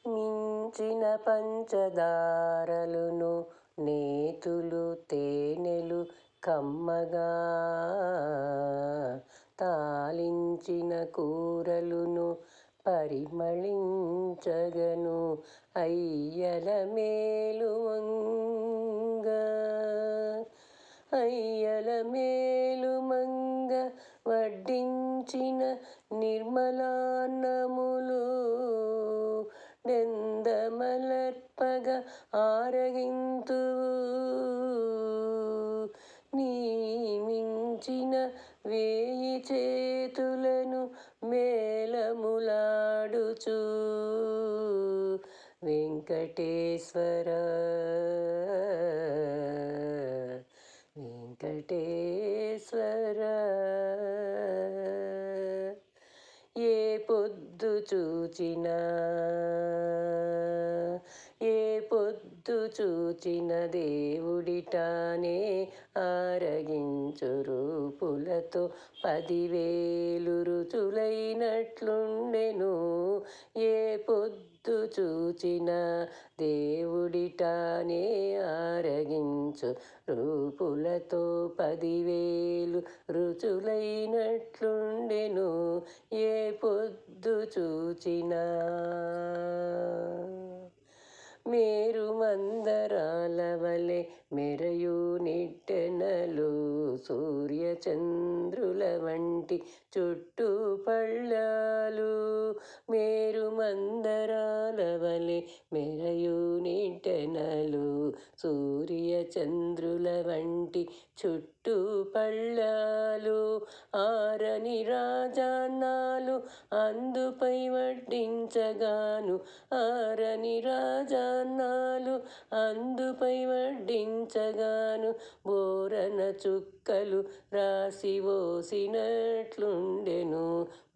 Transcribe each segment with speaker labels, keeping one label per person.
Speaker 1: మించిన పంచదారలును నేతులు తేనెలు కమ్మగా తాలించిన కూరలును పరిమళించగను అయ్యల మేలుమంగ అయ్యల మేలుమంగ వడ్డించిన నిర్మలాన్నములు నెందమలర్పగ ఆరగింతు నీ మించిన వేయి చేతులను మేళములాడుచు వెంకటేశ్వర వెంకటేశ్వర ఏ పొద్దు చూచినా ఏ పొద్దు చూచిన దేవుడిటానే ఆరగించు రూపులతో 10,000 రుచులైనట్లుండెను ఏ పొద్దు చూచిన దేవుడిటానే ఆరగించు రూపులతో 10,000 రుచులైనట్లుండెను ఏ పొద్దు చూచినా మేరు మందరాల వలె మెరయు నిట్టెనలు సూర్యచంద్రుల వంటి చుట్టూ పళ్ళాలు మేరు మందరాల వలె మెరయు నిట్టెనలు సూర్యచంద్రుల వంటి చుట్టూ పళ్ళాలు ఆరని రాజాన్నాలు అందుపై వడ్డించగాను ఆరని రాజాన్నాలు అందుపై వడ్డించగాను బోరన చుక్కలు రాసి పోసినట్లుండెను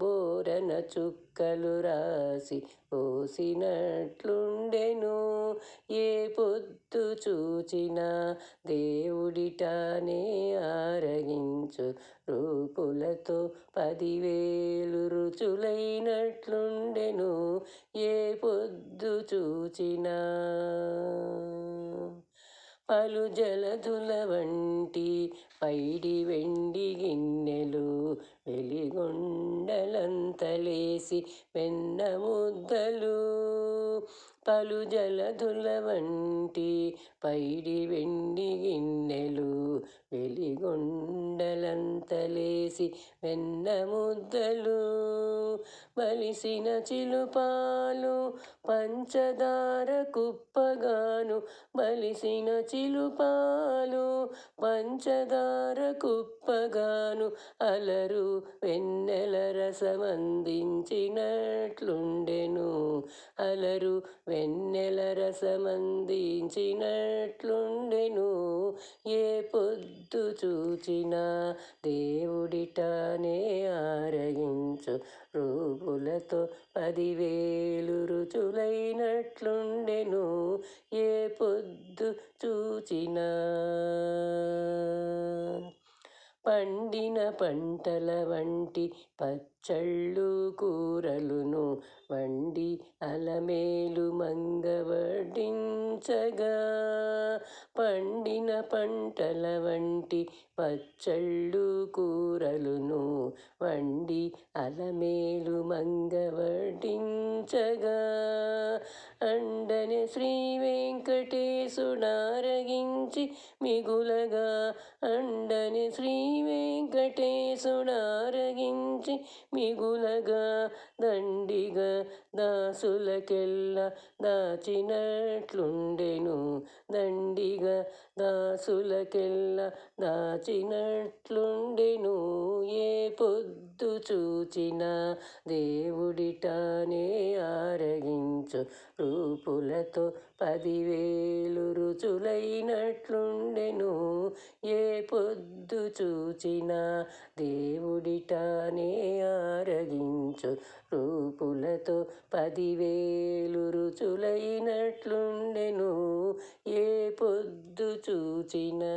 Speaker 1: బోరన చుక్కలు రాసి పోసినట్లుండెను ఏ పొద్దు చూచినా దేవుడిటానే ఆరగించు రూపులతో 10,000 రుచులైనట్లుండెను ఏ పొద్దు చూచినా పలు జలధుల వంటి పైడి వెండి గిన్నెలు వెలిగొండలంతలేసి వెన్న ముద్దలు పలు జలధుల వంటి పైడి వెండి గిన్నెలు వెలిగొండలంతలేసి వెన్న ముద్దలు బలిసిన చిలుపాలు పంచదార కుప్పగాను బలిసిన చిలుపాలు పంచదార కుప్పగాను అలరు వెన్నెల రసమందించినట్లుండెను అలరు వెన్నెల రసమందించినట్లుండెను ఏ పొద్దు చూచినా దేవుడిటానే ఆరగించు రూపులతో 10,000 రుచులైనట్లుండెను ఏ పొద్దు చూచినా పండిన పంటల వంటి పచ్చళ్ళు కూరలును వండి అలమేలు మంగ వడ్డించగా పండిన పంటల వంటి పచ్చళ్ళు కూరలును వండి అలమేలు మంగ వడ్డించగా అండని శ్రీ వెంకటేశుడారగించి మిగులగా అండని శ్రీ వెంకటేశుడారగించి మిగులగా దండిగా దాసులకెల్ల దాచినట్లుండెను దండిగా దాసులకెల్ల దాచినట్లుండెను ఏ పొద్దు చూచినా దేవుడిటానే ఆరగించు రూపులతో 10,000 రుచులైనట్లుండెను ఏ పొద్దు చూచినా దేవుడిటానే ఆరగించు రూపులతో 10,000 రుచులైనట్లుండెను ఏ పొద్దు చూచినా